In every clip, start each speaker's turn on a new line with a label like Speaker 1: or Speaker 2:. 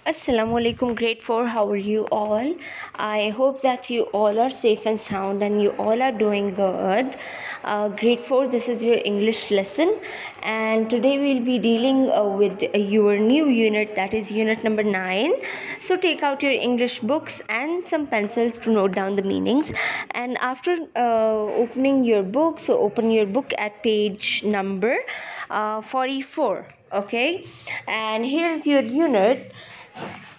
Speaker 1: Assalamu alaikum, grade 4. How are you all? I hope that you all are safe and sound and you all are doing good. Grade 4, this is your English lesson, and today we'll be dealing with your new unit, that is unit number 9. So take out your English books and some pencils to note down the meanings. And after opening your book, so open your book at page number 44. Okay, and here's your unit.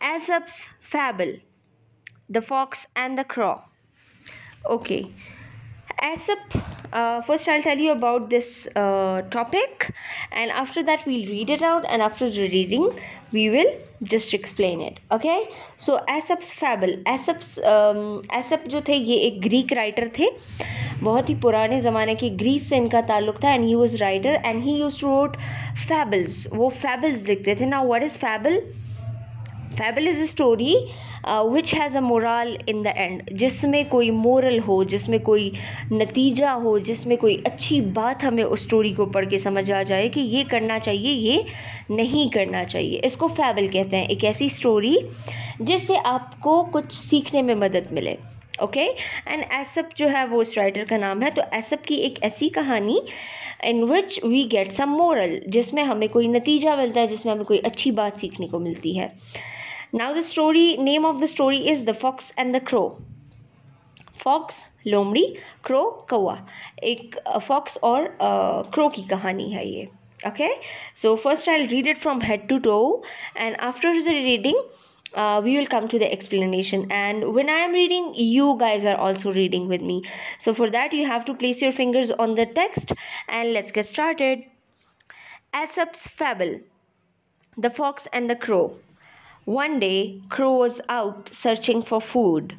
Speaker 1: Aesop's Fable, The Fox and the Crow. Okay, Aesop, first I'll tell you about this topic, and after that we'll read it out, and after the reading we will just explain it. Okay, so Aesop's Fable. Aesop जो थे ये एक Greek writer थे, बहुत ही पुराने ज़माने के Greece से इनका ताल्लुक था, and he was writer and he used to wrote fables. वो फैबल्स लिखते थे. Now what is fable? Fable is a story which has a moral in the end, जिसमें कोई मोरल हो, जिसमें कोई नतीजा हो, जिसमें कोई अच्छी बात हमें उस स्टोरी को पढ़ के समझ आ जाए कि ये करना चाहिए, ये नहीं करना चाहिए. इसको फैबल कहते हैं. एक ऐसी स्टोरी जिससे आपको कुछ सीखने में मदद मिले. ओके, एंड एसप जो है वो इस राइटर का नाम है. तो एसप की एक ऐसी कहानी in which we get some moral, जिसमें हमें कोई नतीजा मिलता है, जिसमें हमें कोई अच्छी बात सीखने को मिलती है. Now the name of the story is The Fox and the Crow. Fox लोमड़ी, crow कौवा. एक fox और crow की कहानी है ये. Okay, so first I'll read it from head to toe, and after the reading we will come to the explanation. And when I am reading, you guys are also reading with me. So for that you have to place your fingers on the text, and let's get started. Aesop's Fable, The Fox and the Crow. One day, Crow was out searching for food.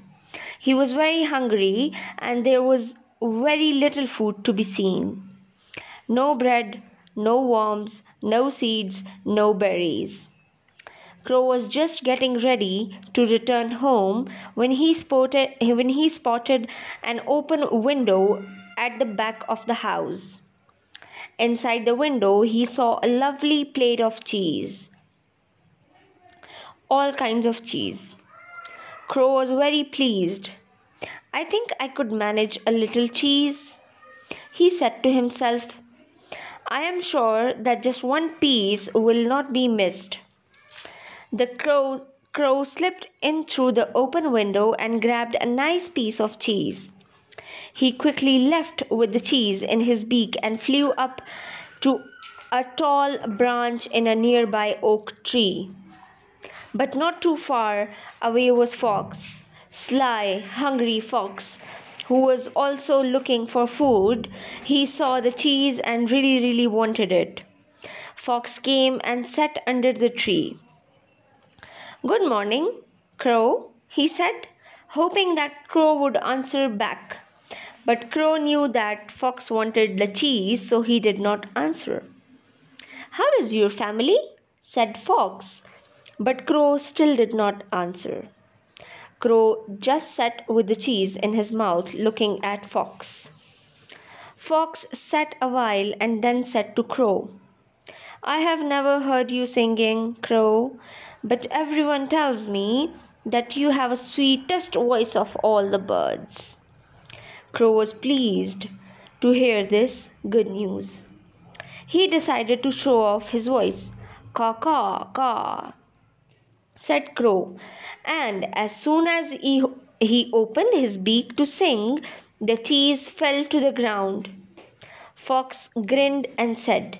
Speaker 1: He was very hungry, and there was very little food to be seen. No bread, no worms, no seeds, no berries. Crow was just getting ready to return home when he spotted an open window at the back of the house. Inside the window, he saw a lovely plate of cheese. All kinds of cheese. Crow was very pleased. I think I could manage a little cheese, he said to himself. I am sure that just one piece will not be missed. The crow slipped in through the open window and grabbed a nice piece of cheese. He quickly left with the cheese in his beak and flew up to a tall branch in a nearby oak tree. But not too far away was Fox, sly, hungry Fox, who was also looking for food. He saw the cheese and really wanted it. Fox came and sat under the tree. Good morning, Crow, he said, hoping that Crow would answer back. But Crow knew that Fox wanted the cheese, so he did not answer. How is your family? Said Fox. But Crow still did not answer. Crow just sat with the cheese in his mouth, looking at Fox. Fox sat a while and then said to Crow, I have never heard you singing, Crow, but everyone tells me that you have the sweetest voice of all the birds. Crow was pleased to hear this good news. He decided to show off his voice. Caw, caw, caw, said Crow, and as soon as he opened his beak to sing, the cheese fell to the ground. Fox grinned and said,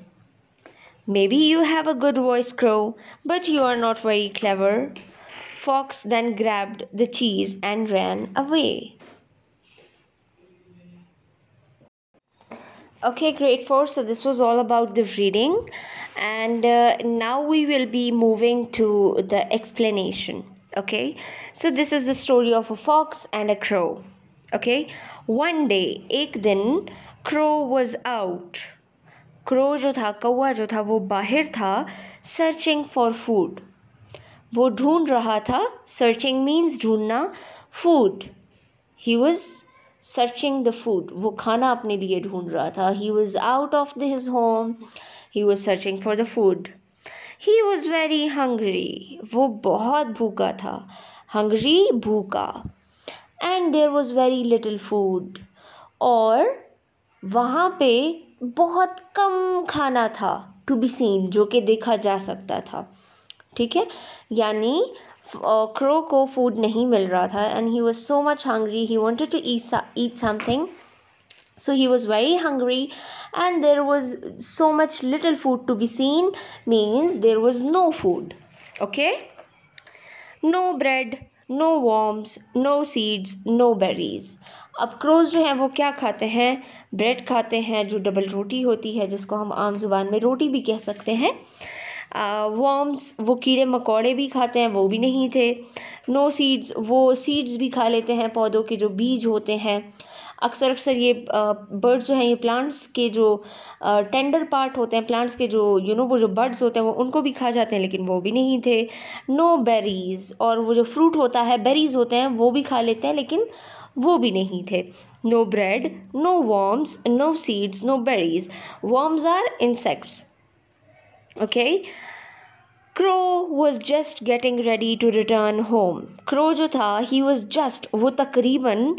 Speaker 1: Maybe you have a good voice, Crow, but you are not very clever. Fox then grabbed the cheese and ran away. Okay, grade 4, so this was all about the reading, and now we will be moving to the explanation. Okay, so this is the story of a fox and a crow. Okay, one day, एक दिन Crow was out. Crow जो था, कौवा जो था, वो बाहर था, searching for food. वो ढूंढ रहा था. Searching means ढूंढना. Food. He was searching the food. वो खाना अपने लिए ढूंढ रहा था. He was out of his home. He was searching for the food. He was very hungry, वो बहुत भूखा था, हंग्री भूखा, and there was very little food, और वहाँ पे बहुत कम खाना था, टू बी सीन, जो कि देखा जा सकता था, ठीक है, यानी क्रो को फूड नहीं मिल रहा था, and he was so much hungry, he wanted to eat something. So he was very hungry, and there was so much little food to be seen, means there was no food. Okay, no bread, no worms, no seeds, no berries. अब crows जो हैं वो क्या खाते हैं? Bread खाते हैं, जो डबल रोटी होती है, जिसको हम आम जुबान में रोटी भी कह सकते हैं. वर्म्स, वो कीड़े मकोड़े भी खाते हैं, वो भी नहीं थे. नो सीड्स, वो सीड्स भी खा लेते हैं, पौधों के जो बीज होते हैं. अक्सर ये बर्ड्स जो हैं, ये प्लांट्स के जो टेंडर पार्ट होते हैं, प्लांट्स के जो वो जो बर्ड्स होते हैं, वो उनको भी खा जाते हैं, लेकिन वो भी नहीं थे. नो बेरीज, और वो जो फ्रूट होता है, बेरीज होते हैं, वो भी खा लेते हैं, लेकिन वो भी नहीं थे. No bread, no worms, no seeds, no berries. Worms are insects. Okay. Crow was just getting ready to return home. Crow जो था, ही वॉज जस्ट, वो तकरीबन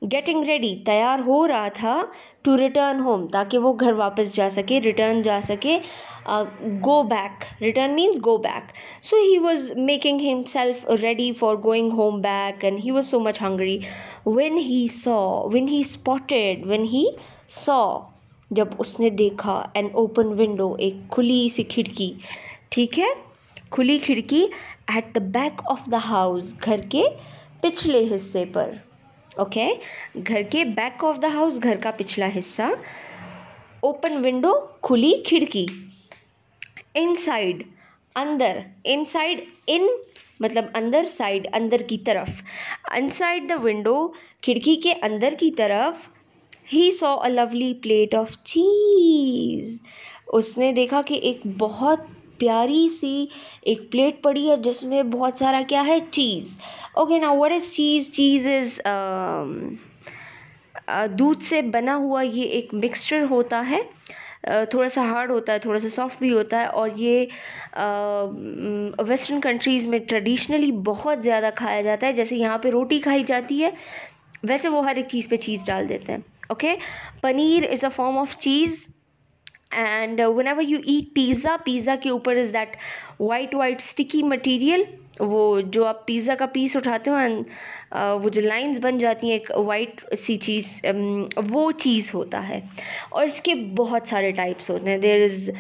Speaker 1: गेटिंग रेडी, तैयार हो रहा था, टू रिटर्न होम, ताकि वो घर वापस जा सके, रिटर्न जा सके. Go back, return means go back. So he was making himself ready for going home back, and he was so much hungry. when he saw, जब उसने देखा, एन ओपन विंडो, एक खुली सी खिड़की, ठीक है, खुली खिड़की, at the back of the house, घर के पिछले हिस्से पर. ओके, घर के बैक ऑफ द हाउस, घर का पिछला हिस्सा. ओपन विंडो, खुली खिड़की. इनसाइड, अंदर. इनसाइड, इन मतलब अंदर, साइड अंदर की तरफ. इनसाइड द विंडो, खिड़की के अंदर की तरफ. He saw a lovely plate of cheese. उसने देखा कि एक बहुत प्यारी सी एक प्लेट पड़ी है, जिसमें बहुत सारा क्या है? Cheese. Okay, now what is cheese? Cheese is दूध से बना हुआ ये एक मिक्सचर होता है. थोड़ा सा हार्ड होता है, थोड़ा सा सॉफ्ट भी होता है, और ये वेस्टर्न कंट्रीज़ में ट्रेडिशनली बहुत ज़्यादा खाया जाता है. जैसे यहाँ पे रोटी खाई जाती है, वैसे वो हर एक चीज़ पे चीज़ डाल देते हैं. Okay, paneer is a form of cheese. And whenever you eat pizza के ऊपर is that white sticky material. वो जो आप पिज़्ज़ा का पीस उठाते हो, एंड वो जो लाइंस बन जाती हैं, एक वाइट सी चीज़, वो चीज़ होता है. और इसके बहुत सारे टाइप्स होते हैं. देयर इज़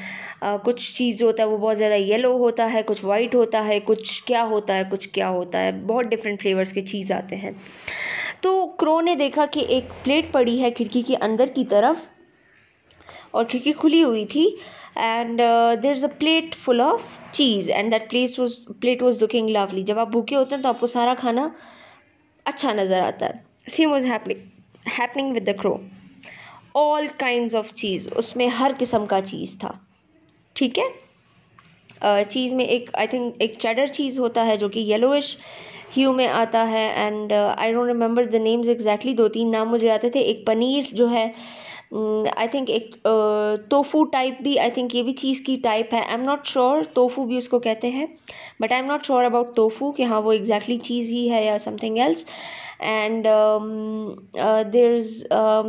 Speaker 1: कुछ चीज़ होता है वो बहुत ज़्यादा येलो होता है, कुछ वाइट होता है, कुछ क्या होता है, कुछ क्या होता है, बहुत डिफरेंट फ्लेवर्स के चीज़ आते हैं. तो क्रो ने देखा कि एक प्लेट पड़ी है खिड़की के अंदर की तरफ, और खिड़की खुली हुई थी, and there is a plate full of cheese, and that plate was looking lovely. जब आप भूखे होते हैं तो आपको सारा खाना अच्छा नज़र आता है. Same was happening with the crow. All kinds of cheese, उसमें हर किस्म का चीज़ था, ठीक है. चीज़ में एक, आई थिंक एक चेडर चीज़ होता है, जो कि येलोइश ह्यू में आता है, and I don't remember the names exactly. 2-3 नाम मुझे आते थे. एक पनीर जो है, आई थिंक एक टोफू टाइप भी, आई थिंक ये भी चीज़ की टाइप है. आई एम नॉट श्योर, टोफू भी उसको कहते हैं, but I am not sure about tofu कि हाँ वो एग्जैक्टली चीज़ ही है या समथिंग एल्स. एंड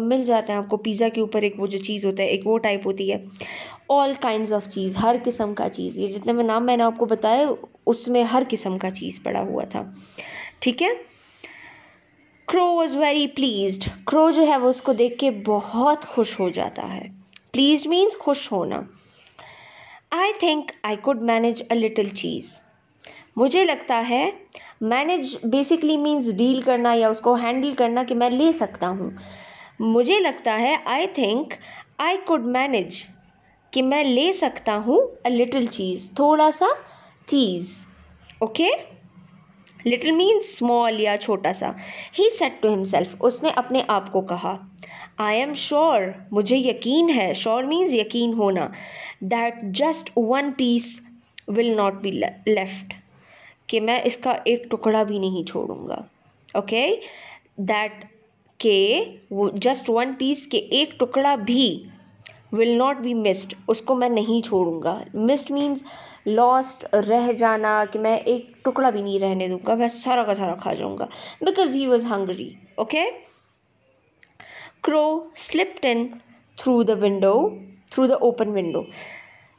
Speaker 1: मिल जाता है आपको पिज़्ज़ा के ऊपर, एक वो जो चीज़ होता है, एक वो टाइप होती है. ऑल काइंड्स ऑफ चीज़, हर किस्म का चीज़. ये जितने में नाम मैंने आपको बताए, उसमें हर किस्म का चीज़ पड़ा हुआ था, ठीक है. Crow was very pleased. Crow जो है वो उसको देख के बहुत खुश हो जाता है. प्लीज्ड मीन्स खुश होना. I think I could manage a little cheese. मुझे लगता है, मैनेज बेसिकली मीन्स डील करना या उसको हैंडल करना, कि मैं ले सकता हूँ. मुझे लगता है, आई थिंक आई कुड मैनेज, कि मैं ले सकता हूँ, अ लिटिल चीज़, थोड़ा सा चीज़. ओके, लिटिल मीन्स स्मॉल या छोटा सा. ही सेड टू हिमसेल्फ, उसने अपने आप को कहा. आई एम श्योर, मुझे यकीन है. श्योर मीन्स यकीन होना. That just one piece will not be left, कि मैं इसका एक टुकड़ा भी नहीं छोड़ूंगा. ओके, दैट के वो जस्ट वन पीस, के एक टुकड़ा भी, विल नॉट बी मिस्ड, उसको मैं नहीं छोड़ूंगा. मिस्ड मीन्स लॉस्ट, रह जाना, कि मैं एक टुकड़ा भी नहीं रहने दूंगा, मैं सारा का सारा खा जाऊंगा, because he was hungry. Okay. Crow slipped in through the window, through the open window.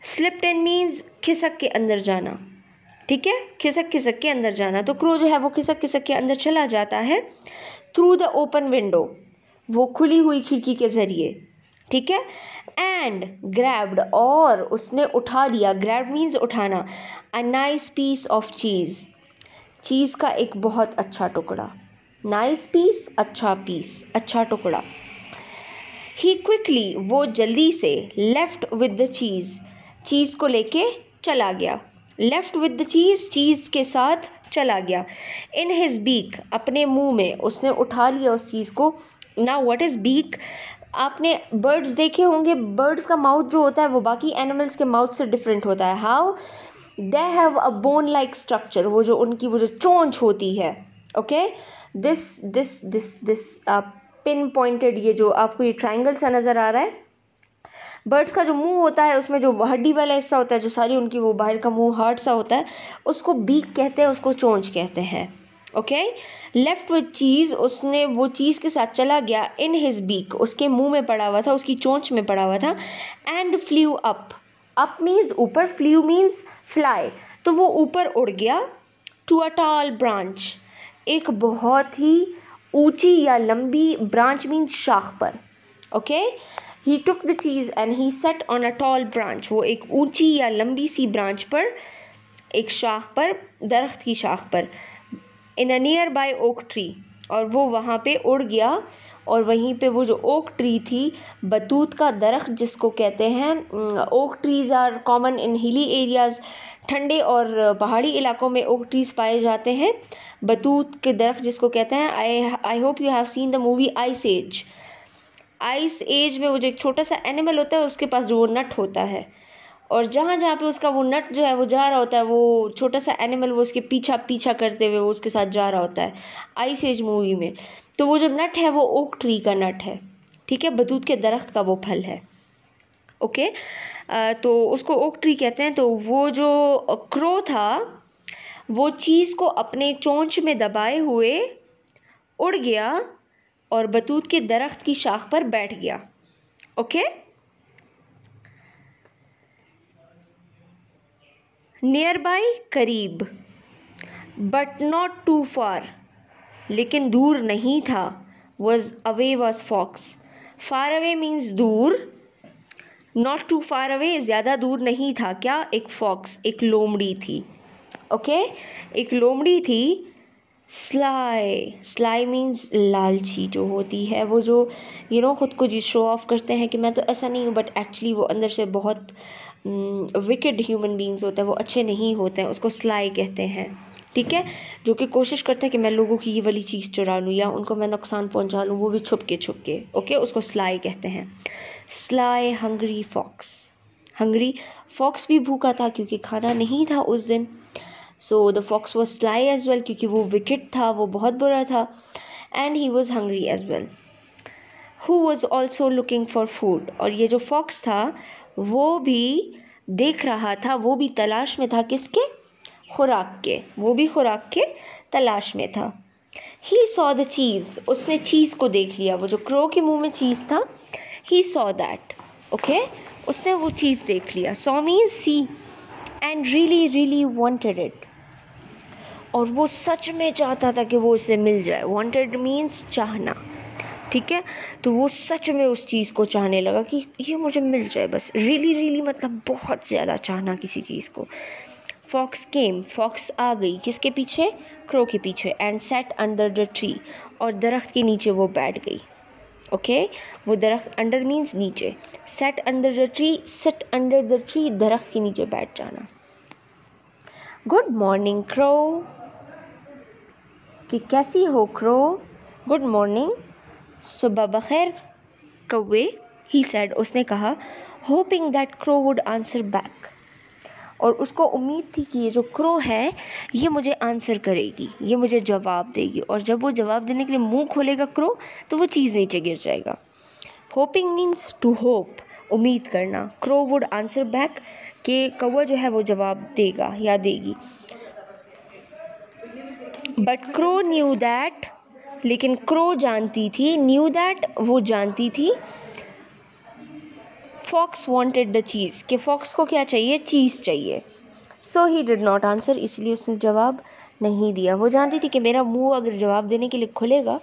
Speaker 1: Slipped in means खिसक के अंदर जाना. ठीक है, खिसक खिसक के अंदर जाना. तो क्रो जो है वो खिसक खिसक के अंदर चला जाता है थ्रू द ओपन विंडो, वो खुली हुई खिड़की के ज़रिए. ठीक है. एंड ग्रैब्ड, और उसने उठा लिया. ग्रैब मीन्स उठाना. अ नाइस पीस ऑफ चीज़, चीज़ का एक बहुत अच्छा टुकड़ा. नाइस पीस, अच्छा पीस, अच्छा टुकड़ा. ही क्विकली, वो जल्दी से. लेफ्ट विद द चीज़, चीज़ को लेके चला गया. लेफ्ट विद द चीज़, चीज़ के साथ चला गया. इन हिज बीक, अपने मुंह में उसने उठा लिया उस चीज़ को. Now what is beak? आपने बर्ड्स देखे होंगे, बर्ड्स का माउथ जो होता है वो बाकी एनिमल्स के माउथ से डिफरेंट होता है. How? They have a bone like structure, वो जो उनकी वो जो चोंच होती है. ओके. दिस पिन पॉइंटेड, ये जो आपको ये ट्रायंगल सा नज़र आ रहा है, बर्ड्स का जो मुंह होता है उसमें जो हड्डी वाला हिस्सा होता है, जो सारी उनकी वो बाहर का मुंह हार्ड सा होता है, उसको बीक कहते हैं, उसको चोंच कहते हैं. ओके. लेफ्ट विद चीज़, उसने वो चीज़ के साथ चला गया. इन हिज बीक, उसके मुंह में पड़ा हुआ था, उसकी चोंच में पड़ा हुआ था. And flew up, up means ऊपर, फ्ल्यू मीन्स फ्लाई, तो वो ऊपर उड़ गया. टू अ टॉल ब्रांच, एक बहुत ही ऊंची या लंबी, ब्रांच मीन्स शाख पर. Okay. He took the cheese and he set on a tall branch, वो एक ऊंची या लंबी सी ब्रांच पर, एक शाख पर, दरख्त की शाख पर. In a nearby oak tree, और वो वहाँ पे उड़ गया. और वहीं पे वो जो ओक ट्री थी, बतूत का दरख्त जिसको कहते हैं. Oak trees are common in hilly areas, ठंडे और पहाड़ी इलाकों में ओक ट्रीज़ पाए जाते हैं. बतूत के दरख्त जिसको कहते हैं. I hope you have seen the movie Ice Age. Ice Age में वो जो एक छोटा सा एनिमल होता है, उसके पास जो वो नट होता है, और जहाँ जहाँ पे उसका वो नट जो है वो जा रहा होता है, वो छोटा सा एनिमल वो उसके पीछा करते हुए वो उसके साथ जा रहा होता है आइस एज मूवी में. तो वो जो नट है वो ओक ट्री का नट है. ठीक है, बतूत के दरख्त का वो फल है. ओके. तो उसको ओक ट्री कहते हैं. तो वो जो क्रो था, वो चीज़ को अपने चोंच में दबाए हुए उड़ गया और बतूत के दरख्त की शाख पर बैठ गया. ओके. नियर बाय, करीब. बट नॉट टू फार, लेकिन दूर नहीं था. Was away was fox. Far away means दूर, नॉट टू फार अवे ज़्यादा दूर नहीं था. क्या? एक फॉक्स, एक लोमड़ी थी. ओके. एक लोमड़ी थी. स्लाई, स्लाई मीन्स लालची जो होती है, वो जो खुद को जी शो ऑफ करते हैं कि मैं तो ऐसा नहीं हूँ, बट एक्चुअली वो अंदर से बहुत विकेड ह्यूमन बींग्स होते हैं, वो अच्छे नहीं होते हैं, उसको स्लाई कहते हैं. ठीक है. जो कि कोशिश करता है कि मैं लोगों की ये वाली चीज़ चुरा लूँ या उनको मैं नुकसान पहुँचा लूँ, वो भी छुप के. ओके. उसको स्लाई कहते हैं. Sly, hungry fox. Hungry fox भी भूखा था क्योंकि खाना नहीं था उस दिन. So the fox was sly as well, क्योंकि वो wicked था, वो बहुत बुरा था. And he was hungry as well. Who was also looking for food. और ये जो fox था वो भी देख रहा था, वो भी तलाश में था. किसके? खुराक के. वो भी खुराक के तलाश में था. He saw the cheese. उसने चीज़ को देख लिया. वो जो क्रो के मुंह में चीज़ था, he saw that. Okay? उसने वो चीज़ देख लिया. Saw means see. And really wanted it. और वो सच में चाहता था कि वो उसे मिल जाए. वांटेड मीन्स चाहना. ठीक है. तो वो सच में उस चीज़ को चाहने लगा कि ये मुझे मिल जाए बस. रियली मतलब बहुत ज़्यादा चाहना किसी चीज़ को. फॉक्स केम, फॉक्स आ गई. किसके पीछे? क्रो के पीछे. And set under the tree, और दरख्त के नीचे वो बैठ गई. ओके. वो दरख्त, अंडर मीन्स नीचे. Set under the tree, sit under the tree, दरख्त के नीचे बैठ जाना. गुड मॉर्निंग क्रो, कि कैसी हो क्रो. गुड मॉर्निंग, सुबह बखैर कौवे. ही सेड, उसने कहा. Hoping that crow would answer back, और उसको उम्मीद थी कि ये जो क्रो है ये मुझे आंसर करेगी, ये मुझे जवाब देगी. और जब वो जवाब देने के लिए मुंह खोलेगा क्रो, तो वो चीज़ नीचे गिर जाएगा. होपिंग मीन्स टू होप, उम्मीद करना. क्रो वुड आंसर बैक, कि कौवा जो है वो जवाब देगा या देगी। बट क्रो न्यू दैट, लेकिन क्रो जानती थी, न्यू दैट वो जानती थी, फॉक्स वॉन्टेड द चीज़, कि फॉक्स को क्या चाहिए, चीज़ चाहिए। सो ही डिड नॉट आंसर, इसलिए उसने जवाब नहीं दिया। वो जानती थी कि मेरा मुंह अगर जवाब देने के लिए खुलेगा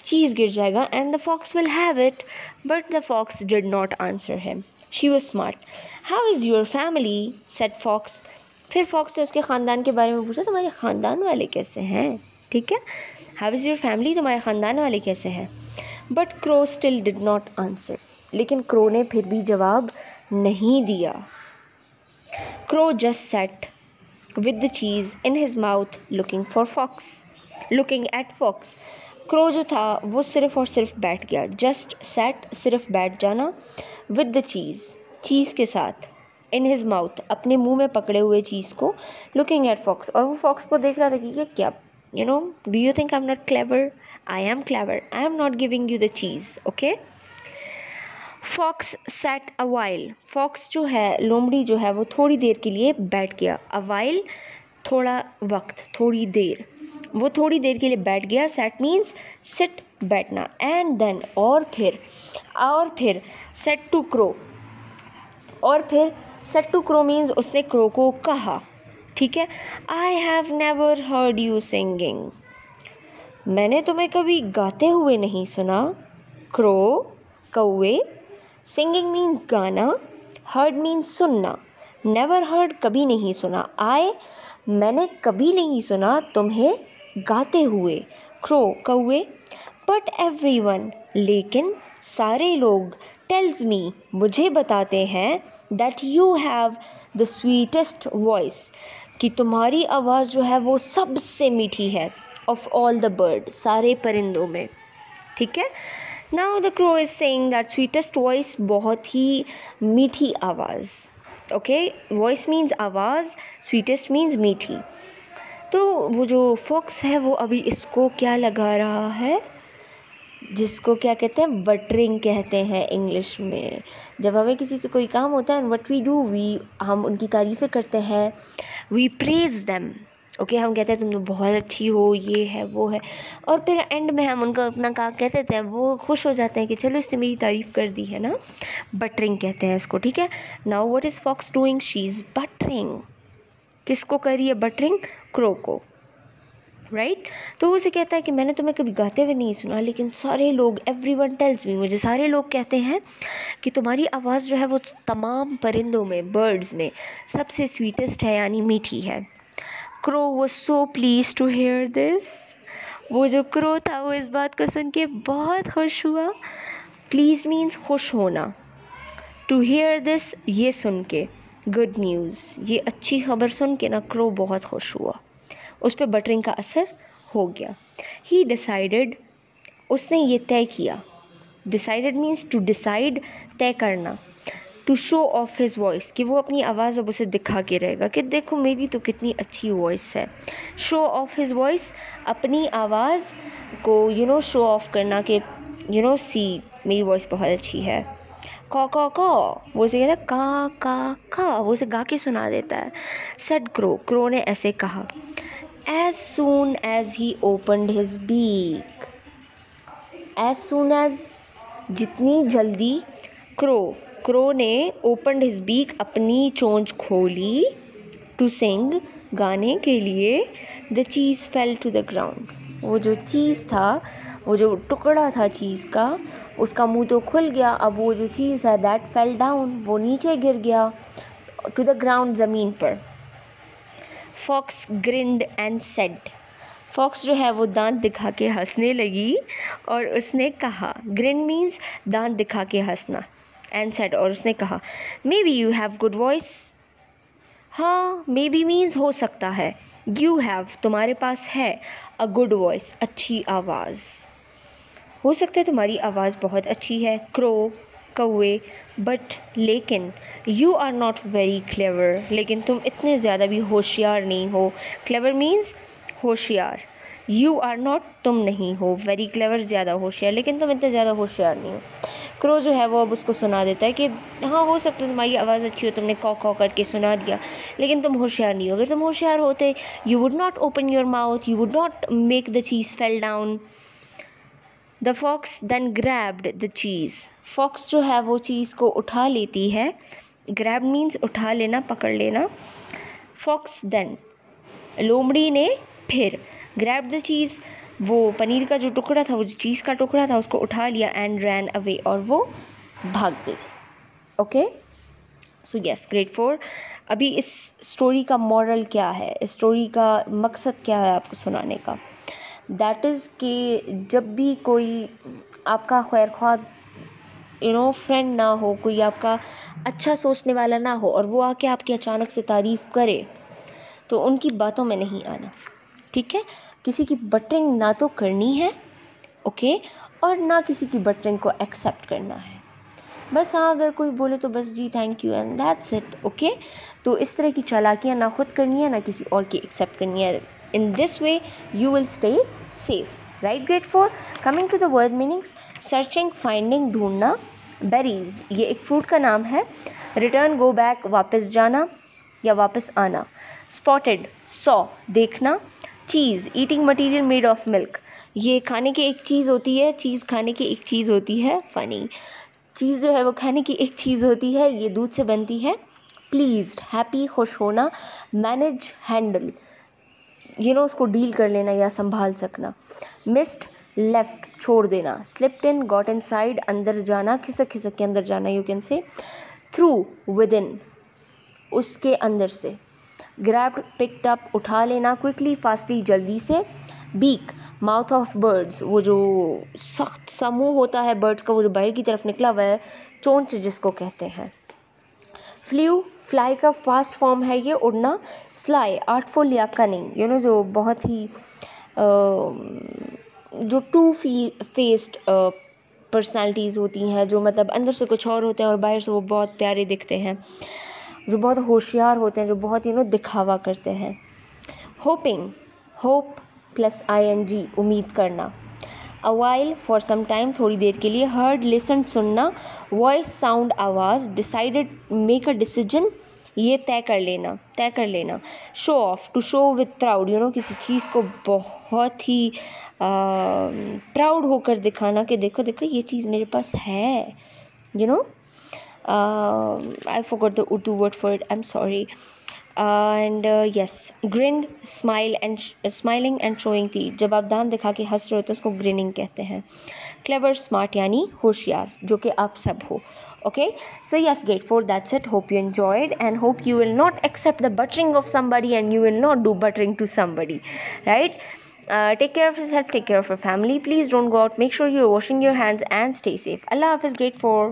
Speaker 1: चीज़ गिर जाएगा and the fox will have it, but the fox did not answer him. She was smart. How is your family, said fox. फिर फॉक्स ने उसके ख़ानदान के बारे में पूछा, तुम्हारे ख़ानदान वाले कैसे हैं, ठीक है। हाउ इज़ योर फैमिली, तुम्हारे ख़ानदान वाले कैसे हैं। But crow still did not answer, लेकिन क्रो ने फिर भी जवाब नहीं दिया। Crow just sat with the cheese in his mouth looking for fox, looking at fox. Crow जो था वो सिर्फ़ और सिर्फ बैठ गया, जस्ट सैट, सिर्फ बैठ जाना, विद द चीज़, चीज़ के साथ, इन हिज माउथ, अपने मुंह में पकड़े हुए चीज़ को, लुकिंग एट फॉक्स, और वो फॉक्स को देख रहा था कि क्या, you know, do you think I am not clever, I am clever, I am not giving you the cheese, okay. Fox sat a while, fox जो है, लोमड़ी जो है वो थोड़ी देर के लिए बैठ गया। अ वाइल, थोड़ा वक्त, थोड़ी देर, वो थोड़ी देर के लिए बैठ गया। सैट मीन्स सिट, बैठना। एंड देन, और फिर सेट टू क्रो, और फिर सेट टू क्रो मीन्स उसने क्रो को कहा, ठीक है। I have never heard you singing, मैंने तुम्हें कभी गाते हुए नहीं सुना। क्रो, कौवे, सिंगिंग मीन्स गाना, हर्ड मीन्स सुनना, नेवर हर्ड कभी नहीं सुना, आई मैंने कभी नहीं सुना तुम्हें गाते हुए, क्रो कौवे। बट एवरीवन, लेकिन सारे लोग, टेल्स मी, मुझे बताते हैं, that you have the sweetest voice, कि तुम्हारी आवाज़ जो है वो सबसे मीठी है, ऑफ ऑल द बर्ड, सारे परिंदों में, ठीक है। Now the crow is saying that sweetest voice, बहुत ही मीठी आवाज़, ओके। वॉइस मीन्स आवाज़, स्वीटेस्ट मीन्स मीठी। तो वो जो फॉक्स है वो अभी इसको क्या लगा रहा है, जिसको क्या कहते हैं, बटरिंग कहते हैं इंग्लिश में। जब हमें किसी से कोई काम होता है, व्हाट वी डू, हम उनकी तारीफ़ें करते हैं, वी प्रेज़ देम, ओके। हम कहते हैं तुम तो बहुत अच्छी हो, ये है वो है, और फिर एंड में हम उनको अपना काम कहते थे, वो खुश हो जाते हैं कि चलो इसने मेरी तारीफ़ कर दी है ना, बटरिंग कहते हैं इसको, ठीक है। Now what is fox doing, she is buttering, किसको कर रही है बटरिंग, क्रो को, राइट। तो वो उसे कहता है कि मैंने तुम्हें कभी गाते हुए नहीं सुना, लेकिन सारे लोग, एवरीवन टेल्स मी, मुझे सारे लोग कहते हैं कि तुम्हारी आवाज़ जो है वो तमाम परिंदों में, बर्ड्स में सबसे स्वीटेस्ट है, यानी मीठी है। Crow was so please to hear this, वो जो क्रो था वो इस बात को सुन के बहुत खुश हुआ। प्लीज़ मीन्स खुश होना, टू हेयर दिस, ये सुन के, गुड न्यूज़, ये अच्छी खबर सुन के ना क्रो बहुत खुश हुआ, उस पर बटरिंग का असर हो गया। ही डिसाइडेड, उसने ये तय किया, डिसाइडेड मीन्स टू डिसाइड, तय करना, to show off his voice, कि वो अपनी आवाज़ अब उसे दिखा के रहेगा कि देखो मेरी तो कितनी अच्छी वॉइस है। शो ऑफ हिज वॉइस, अपनी आवाज़ को शो ऑफ करना कि सी मेरी वॉइस बहुत अच्छी है। का वो उसे कहता है का, वो उसे गा के सुना देता है। सेड क्रो, क्रो ने ऐसे कहा। As soon as he opened his beak, as soon as, जितनी जल्दी, क्रो ने opened his beak, अपनी चोंच खोली, to sing, गाने के लिए, the cheese fell to the ground, वो जो चीज़ था, वो जो टुकड़ा था चीज़ का, उसका मुंह तो खुल गया, अब वो जो चीज़ है that fell down, वो नीचे गिर गया, to the ground, ज़मीन पर। Fox grinned and said, fox जो है वो दांत दिखा के हंसने लगी और उसने कहा, ग्रिंड मीन्स दांत दिखा के हंसना, एंड सेड, और उसने कहा, may be you have good voice, हाँ, मे बी मीन्स हो सकता है, यू हैव, तुम्हारे पास है, अ गुड वॉइस, अच्छी आवाज़, हो सकता है तुम्हारी आवाज़ बहुत अच्छी है, क्रो कौवे, बट लेकिन, you are not very clever, लेकिन तुम इतने ज़्यादा भी होशियार नहीं हो, क्लेवर मीन्स होशियार, यू आर नॉट, तुम नहीं हो, वेरी क्लेवर, ज़्यादा होशियार, लेकिन तुम इतने ज़्यादा होशियार नहीं हो। क्रो जो है वो अब उसको सुना देता है कि हाँ हो सकता है तुम्हारी आवाज़ अच्छी हो, तुमने कॉ कॉ करके सुना दिया, लेकिन तुम होशियार नहीं हो। अगर तुम होशियार होते, you would not open your mouth, you would not make the cheese fell down. The fox then grabbed the cheese, fox जो है वो चीज़ को उठा लेती है। ग्रैब मीन्स उठा लेना, पकड़ लेना। फॉक्स देन, लोमड़ी ने फिर, ग्रैब द चीज़, वो पनीर का जो टुकड़ा था, वो जो चीज़ का टुकड़ा था उसको उठा लिया। एंड रैन अवे, और वो भाग गई। Okay, so yes, grade 4। अभी इस स्टोरी का मॉरल क्या है, इस स्टोरी का मकसद क्या है आपको सुनाने का? दैट इज़ कि जब भी कोई आपका खैरख्वाह फ्रेंड ना हो, कोई आपका अच्छा सोचने वाला ना हो, और वो आके आपकी अचानक से तारीफ़ करे, तो उनकी बातों में नहीं आना, ठीक है? किसी की बटरिंग ना तो करनी है, ओके, और ना किसी की बटरिंग को एक्सेप्ट करना है। बस हाँ, अगर कोई बोले तो बस जी thank you and that's it, okay. तो इस तरह की चालाकियाँ ना खुद करनी है ना किसी और की एक्सेप्ट करनी है। In this way you will stay safe, right? Grade 4। Coming to the word meanings, searching, finding, ढूंढना। बेरीज, ये एक फ्रूट का नाम है। रिटर्न, गो बैक, वापस जाना या वापस आना। स्पॉटेड, सॉ, देखना। Cheese, eating material made of milk, ये खाने की एक चीज़ होती है, चीज़ खाने की एक चीज़ होती है। फ़नी, चीज़ जो है वो खाने की एक चीज़ होती है, ये दूध से बनती है। प्लीज्ड, हैप्पी, खुश होना। मैनेज, हैंडल, उसको डील कर लेना या संभाल सकना। मिस्ड, लेफ्ट, छोड़ देना। Slipped in, got in side, अंदर जाना, खिसक खिसक के अंदर जाना, you can say. Through, with in, उसके अंदर से। ग्रैब्ड, पिक्ड अप, उठा लेना। क्विकली, फास्टली, जल्दी से। बीक, माउथ ऑफ बर्ड्स, वो जो सख्त सा मुँह होता है बर्ड्स का, वो जो बाहर की तरफ निकला हुआ है, चोंच जिसको कहते हैं। फ्ल्यू, फ्लाई का पास्ट फॉर्म है ये, उड़ना। स्लाई, आर्टफुल या कनिंग, जो बहुत ही जो टू फेस्ड पर्सनालिटीज़ होती हैं, जो मतलब अंदर से कुछ और होते हैं और बाहर से वो बहुत प्यारे दिखते हैं, जो बहुत होशियार होते हैं, जो बहुत दिखावा करते हैं। होपिंग, होप प्लस ing, उम्मीद करना। A while, for some time, थोड़ी देर के लिए। हर्ड, लिसन, सुनना। वॉइस, साउंड, आवाज़। डिसाइडेड, मेक अ डिसीजन, ये तय कर लेना, तय कर लेना। Show off, to show with proud, किसी चीज़ को बहुत ही प्राउड होकर दिखाना कि देखो देखो ये चीज़ मेरे पास है, I forgot the Urdu word for it, I'm sorry. And yes, grinned, smile and smiling and showing teeth, जब आप दांत दिखा के हंस रहे हो तो उसको ग्रिनिंग कहते हैं। क्लेवर, स्मार्ट यानी होशियार, जो कि आप सब हो। Okay, so yes, grade 4, that's it. Hope you enjoyed and hope you will not accept the buttering of somebody and you will not do buttering to somebody, right? Take care of yourself, take care of your family. Please don't go out. Make sure you're washing your hands and stay safe. Allah Hafiz, grade 4.